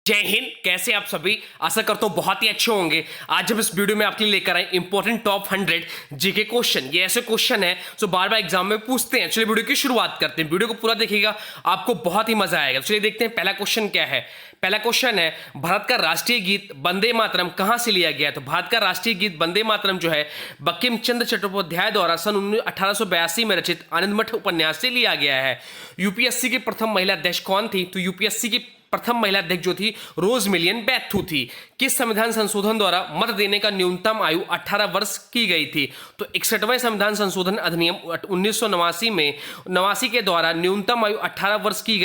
जय हिंद। कैसे आप सभी? आशा करता हूँ बहुत ही अच्छे होंगे। आज हम इस वीडियो में आपके लिए लेकर आए इंपॉर्टेंट टॉप 100 जीके क्वेश्चन। ये ऐसे क्वेश्चन है जो बार बार एग्जाम में पूछते हैं। चलिए वीडियो की शुरुआत करते हैं। वीडियो को पूरा देखिएगा, आपको बहुत ही मजा आएगा। चलिए देखते हैं पहला क्वेश्चन क्या है। पहला क्वेश्चन है, भारत का राष्ट्रीय गीत वंदे मातरम कहां से लिया गया? तो भारत का राष्ट्रीय गीत वंदे मातरम जो है बंकिम चंद्र चट्टोपाध्याय द्वारा सन 1882 में रचित आनंदमठ उपन्यास से लिया गया है। यूपीएससी की प्रथम महिला अध्यक्ष कौन थी? तो यूपीएससी की प्रथम महिला अध्यक्ष जो थी रोज मिलियन बैथू थी। किस संविधान संशोधन द्वारा मत देने का न्यूनतम आयु 18 वर्ष की गई थी? तो 61वें संविधान संशोधन अधिनियम 1989 में 89 के द्वारा न्यूनतम आयु 18 वर्ष की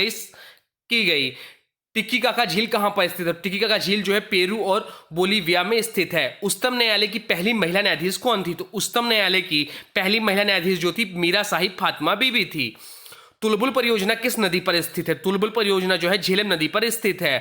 गई। टिटिकाका झील कहां पर स्थित है? टिटिकाका झील जो है पेरू और बोलीविया में स्थित है। उच्चतम न्यायालय की पहली महिला न्यायाधीश कौन थी? तो उच्चतम न्यायालय की पहली महिला न्यायाधीश जो थी मीरा साहिब फातिमा बीबी थी। तुलबुल परियोजना किस नदी पर स्थित है? तुलबुल परियोजना जो है झेलम नदी पर स्थित है।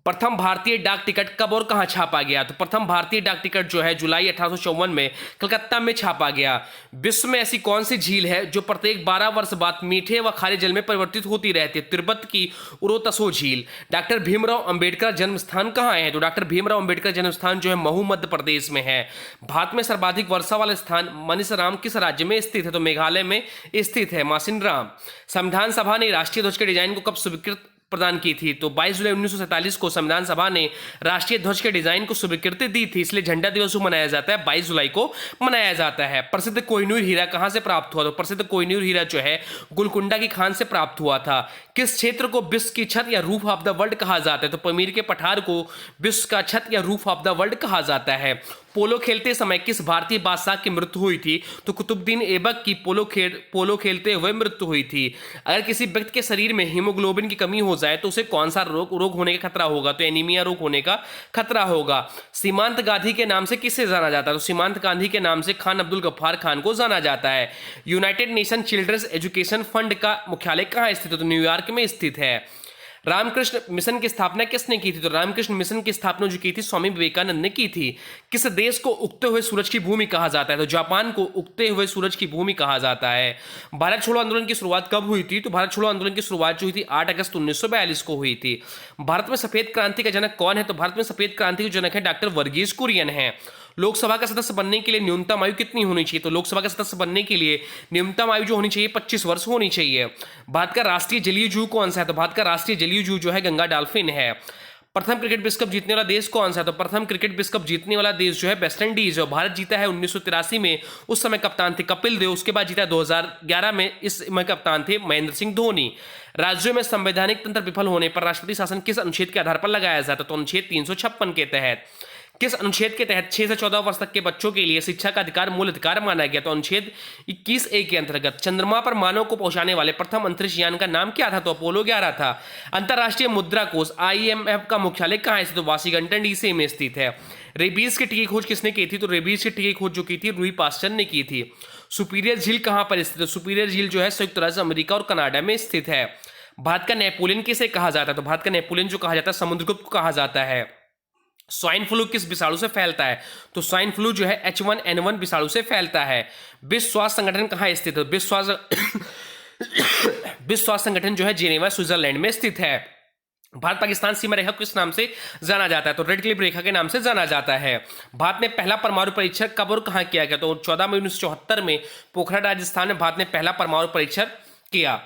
प्रथम भारतीय डाक टिकट कब और कहां छापा गया? तो प्रथम भारतीय डाक टिकट जो है जुलाई 1854 में कलकत्ता में छापा गया। विश्व में ऐसी कौन सी झील है जो प्रत्येक 12 वर्ष बाद मीठे व खारे जल में परिवर्तित होती रहती है? तिब्बत की उरोतसो झील। डॉक्टर भीमराव अंबेडकर जन्म स्थान कहाँ है? तो डॉक्टर भीमराव अंबेडकर जन्म स्थान जो है महू मध्य प्रदेश में है। भारत में सर्वाधिक वर्षा वाला स्थान मनीषराम किस राज्य में स्थित है? तो मेघालय में स्थित है मासिनराम। संविधान सभा ने राष्ट्रीय ध्वज के डिजाइन को कब स्वीकृति प्रदान की थी? तो 22 जुलाई 1947 को संविधान सभा ने राष्ट्रीय ध्वज के डिजाइन को स्वीकृति दी थी, इसलिए झंडा दिवस मनाया जाता है 22 जुलाई को मनाया जाता है। प्रसिद्ध कोहिनूर हीरा कहां से प्राप्त हुआ? तो प्रसिद्ध कोहिनूर हीरा जो है गोलकुंडा की खान से प्राप्त हुआ था। किस क्षेत्र को विश्व की छत या रूफ ऑफ द वर्ल्ड कहा जाता है? तो पमीर के पठार को विश्व का छत या रूफ ऑफ द वर्ल्ड कहा जाता है। पोलो खेलते समय किस भारतीय बादशाह की मृत्यु हुई थी? तो कुतुबुद्दीन ऐबक की पोलो खेलते हुए मृत्यु हुई थी। अगर किसी व्यक्ति के शरीर में हीमोग्लोबिन की कमी हो जाए तो उसे कौन सा रोग होने का खतरा होगा? तो एनीमिया रोग होने का खतरा होगा। सीमांत गांधी के नाम से किसे जाना जाता है? तो सीमांत गांधी के नाम से खान अब्दुल गफ्फार खान को जाना जाता है। United Nation Children's Education Fund का मुख्यालय कहाँ स्थित है? तो न्यूयॉर्क में स्थित है। रामकृष्ण मिशन की स्थापना किसने की थी? तो रामकृष्ण मिशन की स्थापना जो की थी स्वामी विवेकानंद ने की थी। किस देश को उगते हुए सूरज की भूमि कहा जाता है? तो जापान को उगते हुए सूरज की भूमि कहा जाता है। भारत छोड़ो आंदोलन की शुरुआत कब हुई थी? तो भारत छोड़ो आंदोलन की शुरुआत जो हुई थी 8 अगस्त 1942 को हुई थी। भारत में सफेद क्रांति का जनक कौन है? तो भारत में सफेद क्रांति के जनक है डॉक्टर वर्गीज कुरियन है। लोकसभा का सदस्य बनने के लिए न्यूनतम आयु कितनी होनी चाहिए? तो लोकसभा का सदस्य बनने के लिए न्यूनतम आयु जो होनी चाहिए 25 वर्ष होनी चाहिए। भारत का राष्ट्रीय जलीय जीव कौन सा है? तो भारत का राष्ट्रीय जलीय जीव जो है गंगा डॉल्फिन है। प्रथम क्रिकेट विश्व कप जीतने वाला देश कौन सा है? तो प्रथम क्रिकेट विश्व कप जीतने वाला देश जो है वेस्ट इंडीज है। भारत जीता है 1983 में, उस समय कप्तान थे कपिल देव। उसके बाद जीता 2011 में, इस समय कप्तान थे महेंद्र सिंह धोनी। राज्यों में संवैधानिक तंत्र विफल होने पर राष्ट्रपति शासन किस अनुच्छेद के आधार पर लगाया जाता है? तो अनुच्छेद 356 के तहत। किस अनुच्छेद के तहत 6 से 14 वर्ष तक के बच्चों के लिए शिक्षा का अधिकार मूल अधिकार माना गया? तो अनुच्छेद 21A के अंतर्गत। चंद्रमा पर मानव को पहुंचाने वाले प्रथम अंतरिक्ष यान का नाम क्या था? तो अपोलो 11 था। अंतरराष्ट्रीय मुद्रा कोष IMF का मुख्यालय कहाँ स्थित? तो वाशिंगटन DC में स्थित है। रेबीज की टीके की खोज किसने की थी? तो रेबीज की टीके की खोज जो की थी लुई पास्चर ने की थी। सुपीरियर झील कहां पर स्थित है? सुपीरियर झील जो है संयुक्त राज्य अमेरिका और कनाडा में स्थित है। भारत का नेपोलियन किसे कहा जाता है? तो भारत का नेपोलियन जो कहा जाता है समुद्रगुप्त को कहा जाता है। स्वाइन फ्लू किस विषाणु से फैलता है? तो स्वाइन फ्लू जो है H1N1 विषाणु से फैलता है। विश्व स्वास्थ्य संगठन कहाँ स्थित है? विश्व स्वास्थ्य संगठन जो है जेनेवा स्विट्जरलैंड में स्थित है। भारत पाकिस्तान सीमा रेखा किस नाम से जाना जाता है? तो रेड क्लिफ रेखा के नाम से जाना जाता है। भारत ने पहला परमाणु परीक्षण कब और कहां किया गया? तो 14 मई 1974 में पोखरण राजस्थान में भारत ने पहला परमाणु परीक्षण किया।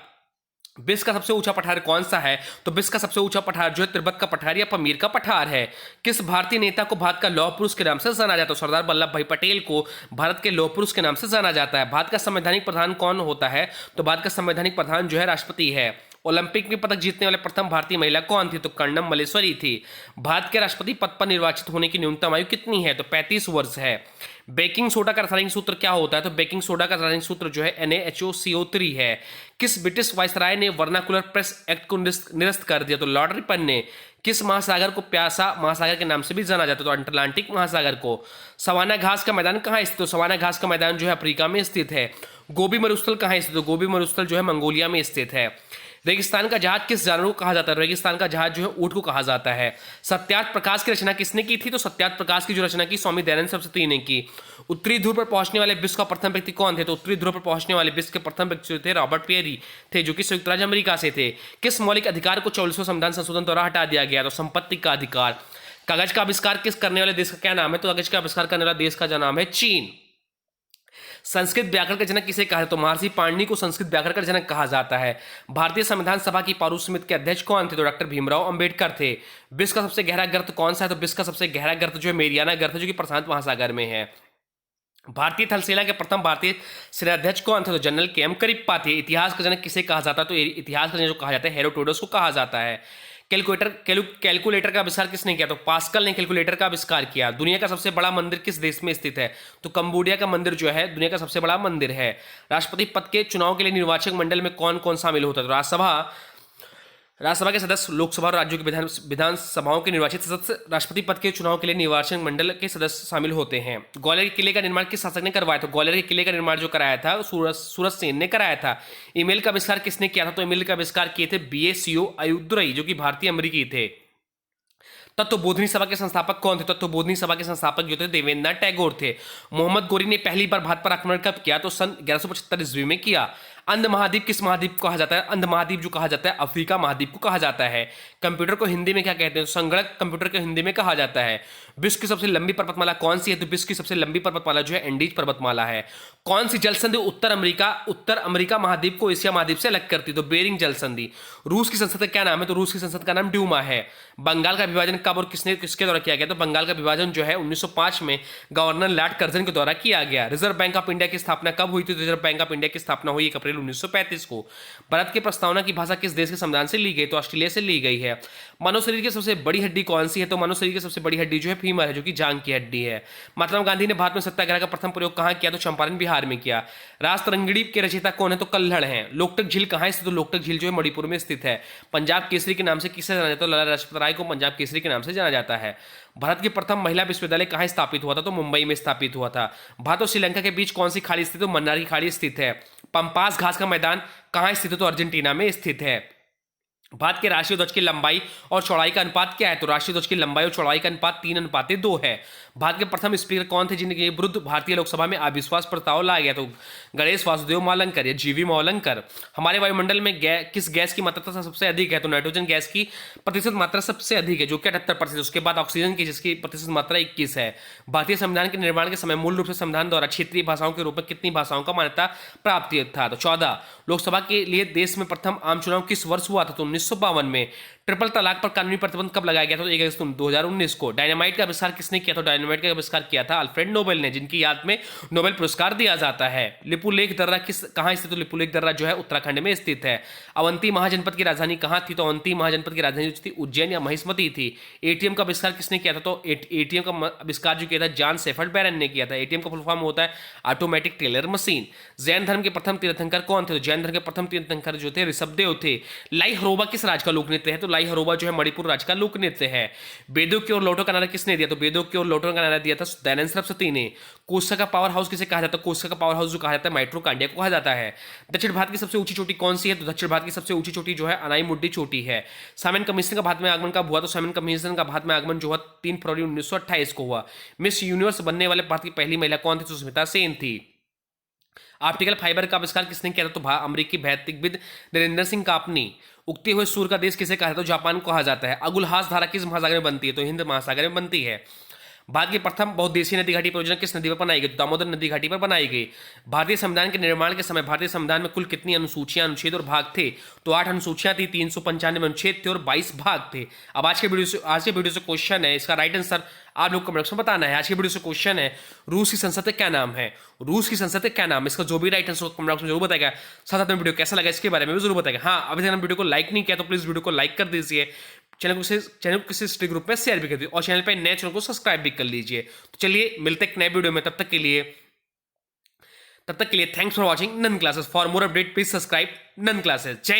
विश्व का सबसे ऊंचा पठार कौन सा है? तो विश्व का सबसे ऊंचा पठार जो है तिब्बत का पठार या पमीर का पठार है। किस भारतीय नेता को भारत का लौह पुरुष के नाम से जाना जाता है? सरदार वल्लभ भाई पटेल को भारत के लौह पुरुष के नाम से जाना जाता है। भारत का संवैधानिक प्रधान कौन होता है? तो भारत का संवैधानिक प्रधान जो है राष्ट्रपति है। ओलंपिक में पदक जीतने वाले प्रथम भारतीय महिला कौन थी? तो कर्णम मल्लेश्वरी थी। भारत के राष्ट्रपति पद पर निर्वाचित होने की न्यूनतम आयु कितनी है? तो 35 वर्ष है। बेकिंग सोडा का रासायनिक सूत्र क्या होता है? तो बेकिंग सोडा का रासायनिक सूत्र जो है NaHOCO3 है। किस ब्रिटिश वायसराय ने वर्नाकुलर प्रेस एक्ट को निरस्त कर दिया? तो लॉर्ड रिपन ने। किस महासागर को प्यासा महासागर के नाम से भी जाना जाता है? तो अटलांटिक महासागर को। सवाना घास का मैदान कहाँ स्थित है? तो सवाना घास का मैदान जो है अफ्रीका में स्थित है। गोबी मरुस्थल कहाँ स्थित है? तो गोबी मरुस्थल जो है मंगोलिया में स्थित है। रेगिस्तान का जहाज किस जानवर को कहा जाता है? रेगिस्तान का जहाज जो है ऊंट को कहा जाता है। सत्यार्थ प्रकाश की रचना किसने की थी? तो सत्यार्थ प्रकाश की जो रचना की स्वामी दयानंद सरस्वती ने की। उत्तरी ध्रुव पर पहुंचने वाले विश्व का प्रथम व्यक्ति कौन थे? तो उत्तरी ध्रुव पर पहुंचने वाले विश्व के प्रथम व्यक्ति थे रॉबर्ट पेरी थे, जो कि संयुक्त राज्य अमेरिका से थे। किस मौलिक अधिकार को 44वें संविधान संशोधन द्वारा हटा दिया गया? तो संपत्ति का अधिकार। कागज का आविष्कार किस करने वाले देश का क्या नाम है? तो कागज का आविष्कार करने वाला देश का नाम है चीन। संस्कृत व्याकरण का जनक किसे कहा है? तो महर्षि पाणिनि को संस्कृत व्याकरण का जनक कहा जाता है। भारतीय संविधान सभा की पारूल समिति के अध्यक्ष कौन थे? तो डॉक्टर भीमराव अंबेडकर थे। विश्व का सबसे गहरा गर्त कौन सा है? तो विश्व का सबसे गहरा गर्त जो है मेरियाना गर्त है, जो कि प्रशांत महासागर में है। भारतीय थल सेना के प्रथम भारतीय सेनाध्यक्ष कौन थे? तो जनरल के.एम. करिप्पा थे। इतिहास का जनक किसे कहा जाता है? तो इतिहास का जनक जो कहा जाता है हेरोडोटस को कहा जाता है। कैलकुलेटर का आविष्कार किसने किया? तो पास्कल ने कैलकुलेटर का आविष्कार किया। दुनिया का सबसे बड़ा मंदिर किस देश में स्थित है? तो कंबोडिया का मंदिर जो है दुनिया का सबसे बड़ा मंदिर है। राष्ट्रपति पद के चुनाव के लिए निर्वाचक मंडल में कौन कौन शामिल होता है? तो राज्यसभा के सदस्य, लोकसभा और राज्यों के विधानसभाओं के निर्वाचित सदस्य राष्ट्रपति पद के चुनाव के लिए निर्वाचन मंडल के सदस्य शामिल होते हैं। ग्वालियर के किले का निर्माण किस शासक ने करवाया? तो ग्वालियर के किले का निर्माण जो कराया था सूरज सेन ने कराया था। ईमेल का आविष्कार किसने किया था? तो ईमेल का आविष्कार किए थे BACO अयुद्रई, जो कि भारतीय अमेरिकी थे। तत्वबोधिनी सभा के संस्थापक कौन थे? तत्वबोधिनी सभा के संस्थापक जो थे देवेंद्रनाथ टैगोर थे। मोहम्मद गोरी ने पहली बार भारत पर आक्रमण कब किया? तो सन 1175 ईस्वी में किया। अंध महाद्वीप किस महाद्वीप को कहा जाता है? अंध महाद्वीप जो कहा जाता है अफ्रीका महाद्वीप को कहा जाता है। कंप्यूटर को हिंदी में क्या कहते हैं? तो संगणक कंप्यूटर को हिंदी में कहा जाता है। विश्व की सबसे लंबी पर्वतमाला कौन सी है? तो विश्व की सबसे लंबी पर्वतमाला जो है एंडीज पर्वतमाला है। कौन सी जल संधि उत्तर अमेरिका महाद्वीप को एशिया महाद्वीप से अलग करती है? तो बेरिंग जल संधि। रूस की संसद का क्या नाम है? तो रूस की संसद का नाम ड्यूमा है। बंगाल का विभाजन कब और किसके द्वारा किया गया? तो बंगाल का विभाजन जो है 1905 में गवर्नर लॉर्ड कर्जन के द्वारा किया गया। रिजर्व बैंक ऑफ इंडिया की स्थापना कब हुई थी? रिजर्व बैंक ऑफ इंडिया की स्थापना हुई 1 अप्रैल 1935 को। भारत की प्रस्तावना की भाषा किस देश के संविधान से ली गई? तो ऑस्ट्रेलिया से ली गई है। मानव शरीर की सबसे बड़ी हड्डी कौन सी है? तो मानव शरीर की सबसे बड़ी हड्डी जो है फीमर है, जो कि जांघ की हड्डी है। महात्मा गांधी ने भारत में सत्याग्रह का प्रथम प्रयोग कहां किया? तो चंपारण बिहार में किया। रास तरंगिणी के रचयिता कौन है? तो कल्हड़ हैं। लोकटक झील कहां स्थित? तो लोकटक झील जो है मणिपुर में स्थित है। पंजाब केसरी के नाम से किसे जाना जाता है? तो लाला लाजपत राय को पंजाब केसरी के नाम से जाना जाता है। भारत की प्रथम महिला विश्वविद्यालय कहां स्थापित हुआ था? तो मुंबई में स्थापित हुआ था। भारत और श्रीलंका के बीच कौन सी खाड़ी स्थित है? तो मन्नार की खाड़ी स्थित है। पंपास घास का मैदान कहां स्थित है? तो अर्जेंटीना में स्थित है। भारत के राष्ट्रीय ध्वज की लंबाई और चौड़ाई का अनुपात क्या है? तो राष्ट्रीय ध्वज की लंबाई और चौड़ाई का अनुपात 3:2 है। भारत के प्रथम स्पीकर कौन थे जिनके विरुद्ध भारतीय लोकसभा में अविश्वास प्रस्ताव लाया गया? तो गणेश वासुदेव मावलंकर या GV मावलंकर। हमारे वायुमंडल में किस गैस की मात्रा सबसे अधिक है? तो नाइट्रोजन गैस की प्रतिशत मात्रा सबसे अधिक है, जो कि 78%। उसके बाद ऑक्सीजन की, जिसकी प्रतिशत मात्रा 21 है। भारतीय संविधान के निर्माण के समय मूल रूप से संविधान द्वारा क्षेत्रीय भाषाओं के रूप में कितनी भाषाओं का मान्यता प्राप्त था? तो 14। लोकसभा के लिए देश में प्रथम आम चुनाव किस वर्ष हुआ था? तो 1952 में। ट्रिपल तलाक पर कानूनी प्रतिबंध कब लगाया गया था? तो 1 अगस्त 2019 को। डायनामाइट का आविष्कार किसने किया? तो डायनामाइट का आविष्कार किया था अल्फ्रेड नोबेल ने, जिनकी याद में नोबेल पुरस्कार दिया जाता है। लिपुलेख दर्रा कहां स्थित? तो लिपुलेख दर्रा जो है उत्तराखंड में स्थित है। अवंती महाजनपद की राजधानी कहां थी? तो अवंती महाजनपद की राजधानी थी उज्जैन या महिष्मती थी। ATM का आविष्कार किसने किया था? तो ATM का आविष्कार जो किया था जॉन शेफर्ड बैरन ने किया था। ATM का फुल फॉर्म होता है ऑटोमेटिक टेलर मशीन। जैन धर्म के प्रथम तीर्थंकर कौन थे? तो जैन धर्म के प्रथम तीर्थंकर जो थे ऋषभदेव थे। लाई हरोबा किस राज्य का लोक नृत्य है? तो लाई हरोबा जो है मणिपुर राज्य का लोक नृत्य है। वेदों की ओर लौटो का नारा किसने दिया? तो वेदों की ओर लौटो का नारा दिया था दयानंद सरस्वती ने। कोस्टा का पावर हाउस किसे कहा जाता है? कोस्टा का पावर हाउस जो कहा जाता है माइट्रोकांडिया को कहा जाता है। दक्षिण भारत की सबसे ऊंची चोटी कौन सी है? तो दक्षिण भारत की सबसे ऊंची चोटी जो है अनाईमुड्डी चोटी है। साइमन कमीशन का भारत में आगमन कब हुआ? तो साइमन कमीशन का भारत में आगमन जो हुआ 3 फरवरी 1928 को हुआ। मिस यूनिवर्स बनने वाले भारत की पहली महिला कौन थी? सुष्मिता सेन थी। ऑप्टिकल फाइबर का आविष्कार किसने किया था? तो अमेरिकी भौतिकविद नरेंद्र सिंह कापनी। उगते हुए सूर्य का देश किसे कहा जाता है? तो जापान को कहा जाता है। अगुलहास धारा किस महासागर में बनती है? तो हिंद महासागर में बनती है। भारत की प्रथम बहुउद्देशीय नदी घाटी परियोजना किस नदी पर बनाई गई? तो दामोदर नदी घाटी पर बनाई गई। भारतीय संविधान के निर्माण के समय भारतीय संविधान में कुल कितनी अनुसूचियां, अनुच्छेद और भाग थे? तो 8 अनुसूचियां थी, 395 अनुच्छेद थे और 22 भाग थे। अब आज के वीडियो से क्वेश्चन है, इसका राइट आंसर आप लोग कमेंट बॉक्स में बताना है। आज के वीडियो से क्वेश्चन है, रूस की संसद का क्या नाम है? रूस की संसद का क्या नाम है? इसका जो भी राइट आंसर कमेंट बॉक्स में जरूर बताएगा। साथ में वीडियो कैसा लगा इसके बारे में भी जरूर बताएगा। हाँ, अभी तक वीडियो को लाइक नहीं किया तो प्लीज वीडियो को लाइक कर दीजिए। चैनल को किसी स्टडी ग्रुप में शेयर भी कर दीजिए और चैनल पे नए चैनल को सब्सक्राइब भी कर लीजिए। तो चलिए मिलते हैं एक नए वीडियो में। तब तक के लिए थैंक्स फॉर वॉचिंग नन classes. For more update please subscribe नन क्लासेस। जय हिंद।